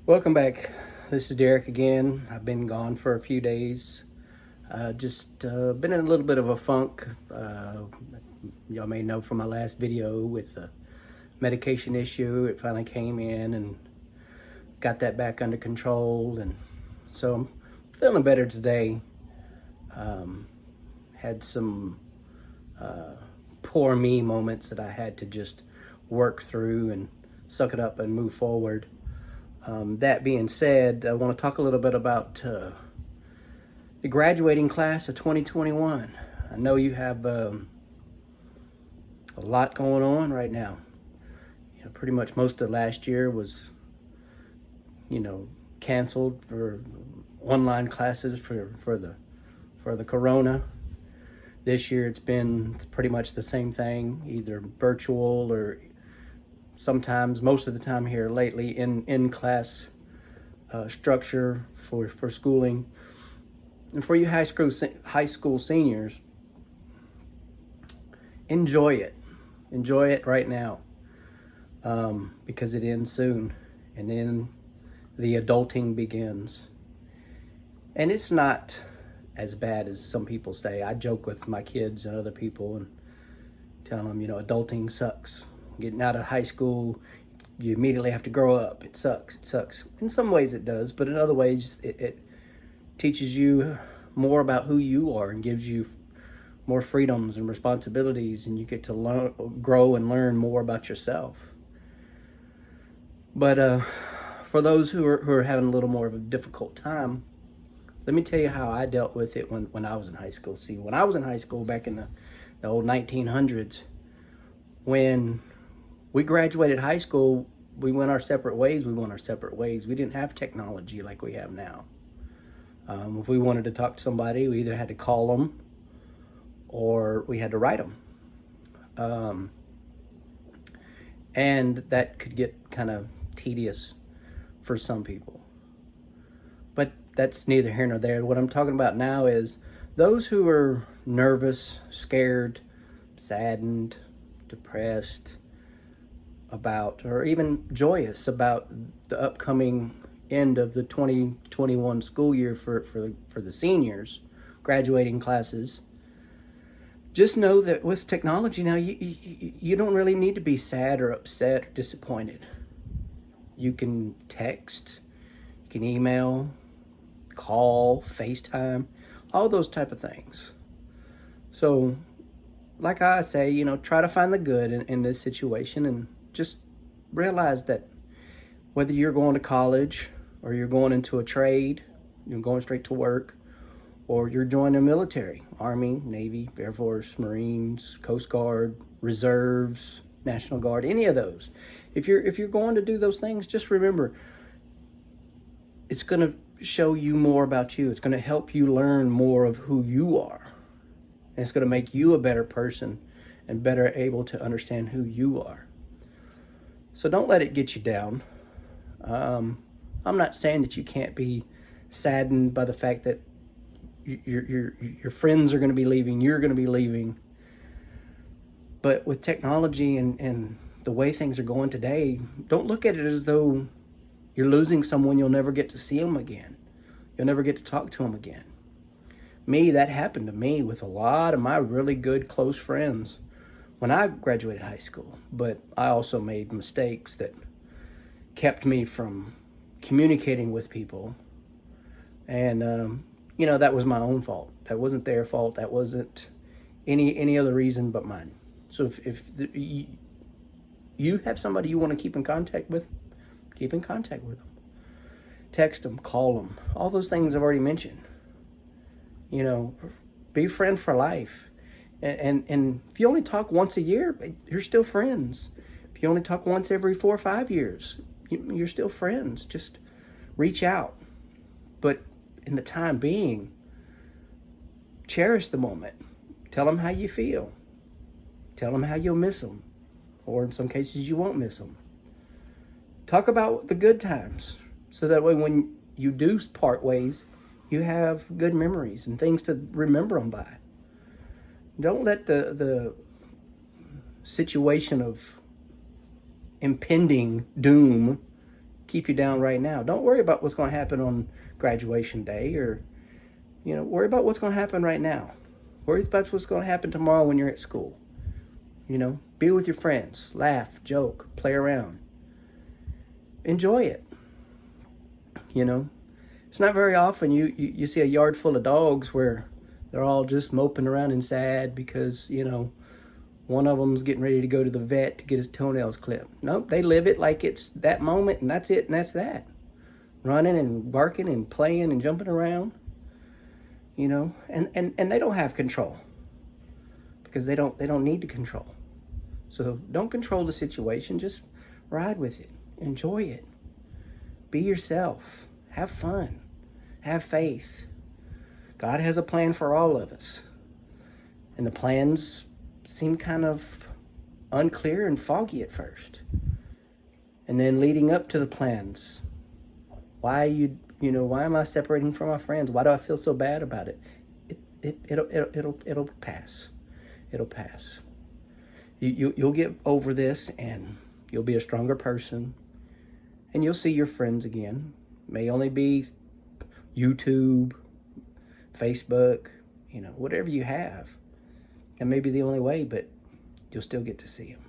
Welcome back. This is Derek again. I've been gone for a few days. Just been in a little bit of a funk. Y'all may know from my last video with the medication issue. It finally came in and got that back under control. And so I'm feeling better today. Had some poor me moments that I had to just work through and suck it up and move forward. That being said, I want to talk a little bit about the graduating class of 2021. I know you have a lot going on right now. Pretty much most of last year was, canceled for online classes for the corona. This year it's pretty much the same thing, either virtual or sometimes, most of the time here lately, in class structure for schooling. And for you high school seniors, enjoy it right now, because it ends soon, and then the adulting begins. And it's not as bad as some people say. I joke with my kids and other people and tell them, adulting sucks. Getting out of high school, you immediately have to grow up. It sucks. In some ways it does, but in other ways it teaches you more about who you are and gives you more freedoms and responsibilities, and you get to grow and learn more about yourself. But for those who are having a little more of a difficult time, let me tell you how I dealt with it when I was in high school. See, when I was in high school back in the old 1900s, when we graduated high school, we went our separate ways. We didn't have technology like we have now. If we wanted to talk to somebody, we either had to call them or we had to write them. And that could get kind of tedious for some people. But that's neither here nor there. What I'm talking about now is those who are nervous, scared, saddened, depressed about, or even joyous about the upcoming end of the 2021 school year for the seniors, graduating classes. Just know that with technology now, you don't really need to be sad or upset or disappointed. You can text, you can email, call, FaceTime, all those type of things. So, like I say, try to find the good in this situation, and just realize that whether you're going to college or you're going into a trade, you're going straight to work, or you're joining the military, Army, Navy, Air Force, Marines, Coast Guard, Reserves, National Guard, any of those. If you're going to do those things, just remember, it's going to show you more about you. It's going to help you learn more of who you are. And it's going to make you a better person and better able to understand who you are. So don't let it get you down. I'm not saying that you can't be saddened by the fact that your friends are going to be leaving, you're going to be leaving. But with technology and the way things are going today, don't look at it as though you're losing someone. You'll never get to see them again. You'll never get to talk to them again. That happened to me with a lot of my really good close friends when I graduated high school. But I also made mistakes that kept me from communicating with people. And, that was my own fault. That wasn't their fault. That wasn't any other reason but mine. So if you have somebody you want to keep in contact with, keep in contact with them. Text them, call them. All those things I've already mentioned. Be friend for life. And if you only talk once a year, you're still friends. If you only talk once every 4 or 5 years, you're still friends. Just reach out. But in the time being, cherish the moment. Tell them how you feel. Tell them how you'll miss them. Or in some cases, you won't miss them. Talk about the good times. So that way when you do part ways, you have good memories and things to remember them by. Don't let the situation of impending doom keep you down right now. Don't worry about what's going to happen on graduation day, or, worry about what's going to happen right now. Worry about what's going to happen tomorrow when you're at school. Be with your friends, laugh, joke, play around. Enjoy it. It's not very often you see a yard full of dogs where they're all just moping around and sad because, one of them's getting ready to go to the vet to get his toenails clipped. Nope, they live it like it's that moment, and that's it, and that's that. Running and barking and playing and jumping around, and they don't have control because they don't need to control. So don't control the situation, just ride with it. Enjoy it. Be yourself. Have fun. Have faith. God has a plan for all of us. And the plans seem kind of unclear and foggy at first. And then leading up to the plans, why am I separating from my friends? Why do I feel so bad about it? It'll pass. It'll pass. You'll get over this, and you'll be a stronger person, and you'll see your friends again. May only be YouTube, Facebook, whatever you have. That may be the only way, but you'll still get to see them.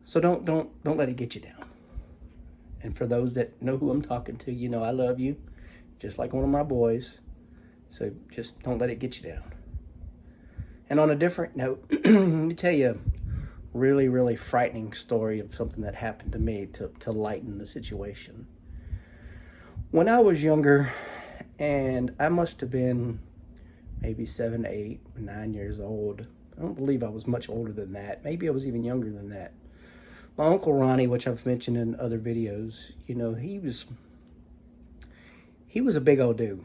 So don't let it get you down. And for those that know who I'm talking to, I love you, just like one of my boys. So just don't let it get you down. And on a different note, let me tell you a really, really frightening story of something that happened to me to lighten the situation. When I was younger, and I must have been maybe 7, 8, 9 years old. I don't believe I was much older than that. Maybe I was even younger than that. My Uncle Ronnie, which I've mentioned in other videos, he was a big old dude.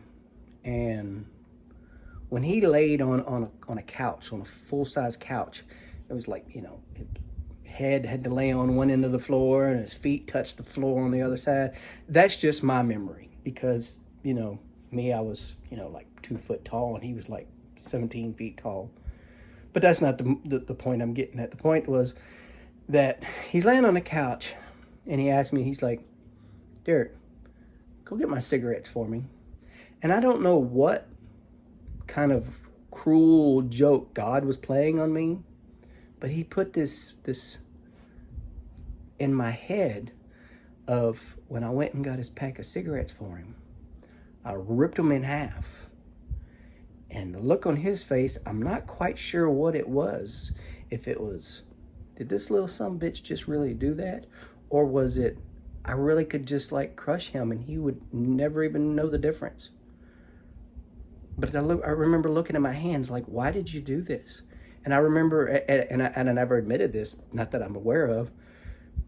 And when he laid on a couch, on a full-size couch, it was like, his head had to lay on one end of the floor and his feet touched the floor on the other side. That's just my memory because, me, I was, like 2 foot tall, and he was like 17 feet tall. But that's not the point I'm getting at. The point was that he's laying on the couch, and he asked me, he's like, Derek, go get my cigarettes for me. And I don't know what kind of cruel joke God was playing on me, but he put this in my head of when I went and got his pack of cigarettes for him. I ripped them in half. And the look on his face, I'm not quite sure what it was. If it was, did this little sumbitch just really do that? Or was it, I really could just like crush him and he would never even know the difference. But I remember looking at my hands like, why did you do this? And I remember, and I never admitted this, not that I'm aware of,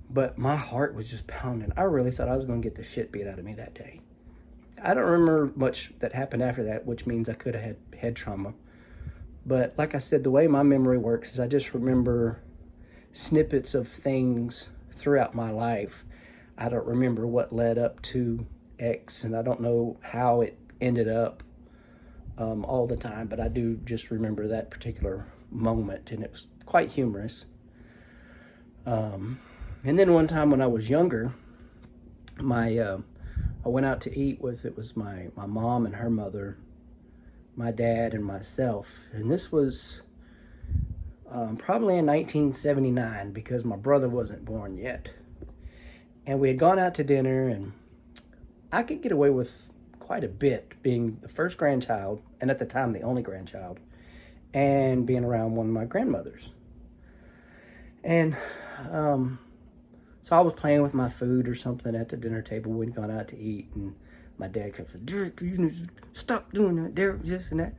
but my heart was just pounding. I really thought I was going to get the shit beat out of me that day. I don't remember much that happened after that, which means I could have had head trauma. But like I said, the way my memory works is I just remember snippets of things throughout my life. I don't remember what led up to X, and I don't know how it ended up all the time, but I do just remember that particular moment, and it was quite humorous. And then one time when I was younger, I went out to eat with, it was my mom and her mother, my dad and myself. And this was probably in 1979 because my brother wasn't born yet. And we had gone out to dinner, and I could get away with quite a bit being the first grandchild, and at the time the only grandchild, and being around one of my grandmothers. And so I was playing with my food or something at the dinner table. We'd gone out to eat, and my dad kept saying, Derek, you need to stop doing that, Derek, this and that.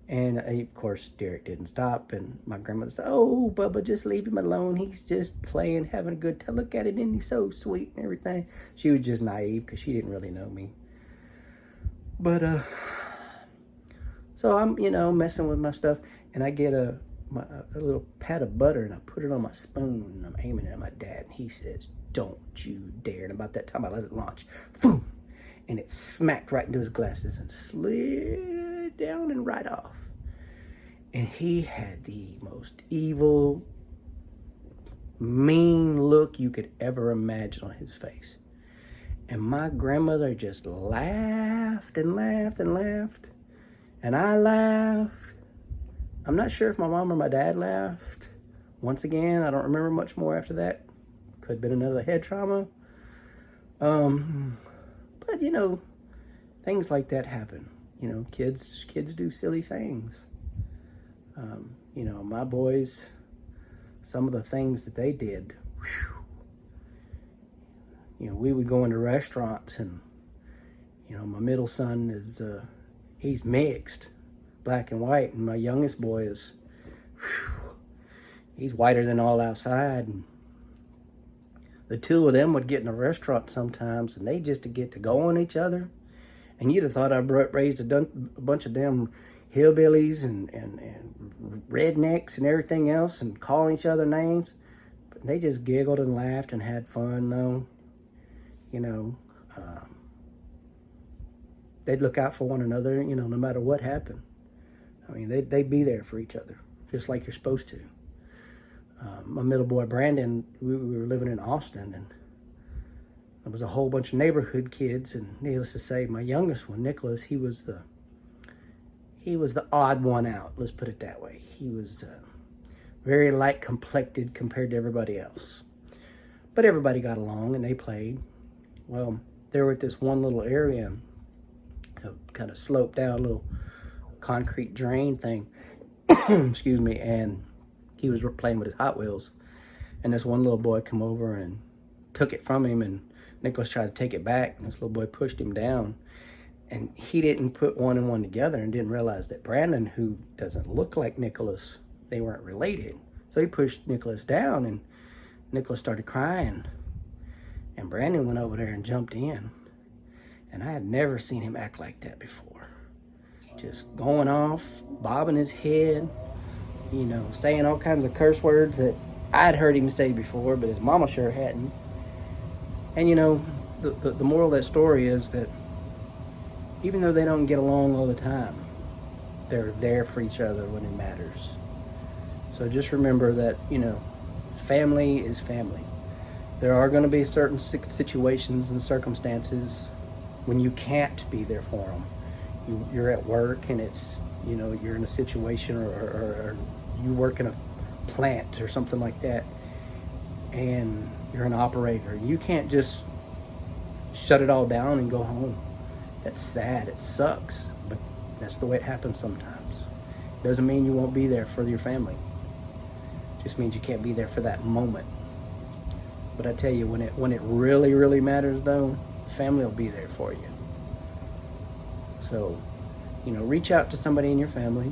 And of course, Derek didn't stop, and my grandmother said, oh, Bubba, just leave him alone. He's just playing, having a good time. Look at him, and he's so sweet and everything. She was just naive because she didn't really know me. But, so I'm, messing with my stuff, and I get a little pat of butter, and I put it on my spoon, and I'm aiming it at my dad, and he says, don't you dare. And about that time, I let it launch. Boom! And it smacked right into his glasses and slid down and right off. And he had the most evil, mean look you could ever imagine on his face. And my grandmother just laughed and laughed and laughed. And I laughed. I'm not sure if my mom or my dad laughed. Once again, I don't remember much more after that. Could have been another head trauma. But you know, things like that happen. You know, kids do silly things. You know, my boys, some of the things that they did, whew. You know, we would go into restaurants and, you know, my middle son is, he's mixed, black and white, and my youngest boy is, whew, he's whiter than all outside. And the two of them would get in a restaurant sometimes, and they just to get to go on each other. And you'd have thought I raised a bunch of damn hillbillies and rednecks and everything else and calling each other names. But they just giggled and laughed and had fun, though. You know, they'd look out for one another, you know, no matter what happened. I mean, they'd be there for each other, just like you're supposed to. My middle boy, Brandon, we were living in Austin, and there was a whole bunch of neighborhood kids, and needless to say, my youngest one, Nicholas, he was the odd one out, let's put it that way. He was very light complected compared to everybody else. But everybody got along, and they played. Well, they were at this one little area, kind of sloped down, a little concrete drain thing, excuse me, and he was playing with his Hot Wheels, and this one little boy come over and took it from him, and Nicholas tried to take it back, and this little boy pushed him down, and he didn't put one and one together and didn't realize that Brandon, who doesn't look like Nicholas, they weren't related. So he pushed Nicholas down, and Nicholas started crying, and Brandon went over there and jumped in, and I had never seen him act like that before. Just going off, bobbing his head, you know, saying all kinds of curse words that I'd heard him say before, but his mama sure hadn't. And you know, the moral of that story is that even though they don't get along all the time, they're there for each other when it matters. So just remember that, you know, family is family. There are going to be certain situations and circumstances when you can't be there for them. You're at work and it's, you know, you're in a situation or you work in a plant or something like that, and you're an operator. You can't just shut it all down and go home. That's sad. It sucks, but that's the way it happens sometimes. Doesn't mean you won't be there for your family. Just means you can't be there for that moment. But I tell you, when it really, really matters, though, family will be there for you. So, you know, reach out to somebody in your family,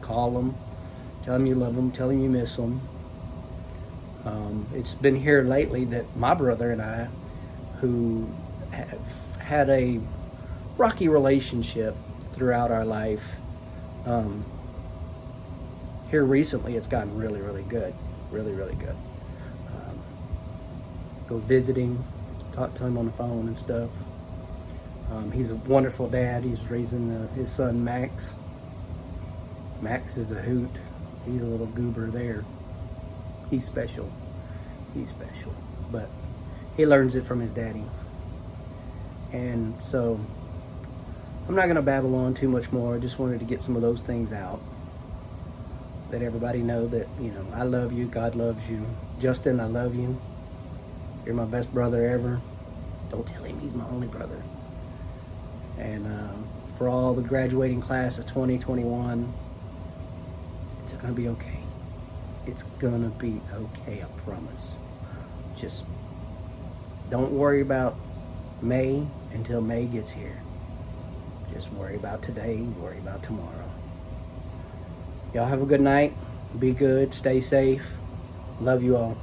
call them, tell them you love them, tell them you miss them. It's been here lately that my brother and I, who have had a rocky relationship throughout our life, here recently it's gotten really, really good. Really, really good. Go visiting, talk to him on the phone and stuff. He's a wonderful dad. He's raising his son Max. Max is a hoot. He's a little goober there. He's special. He's special. But he learns it from his daddy. And so I'm not going to babble on too much more. I just wanted to get some of those things out. Let everybody know that, you know, I love you. God loves you. Justin, I love you. You're my best brother ever. Don't tell him he's my only brother. And for all the graduating class of 2021, it's going to be okay. It's going to be okay, I promise. Just don't worry about May until May gets here. Just worry about today, worry about tomorrow. Y'all have a good night. Be good, stay safe. Love you all.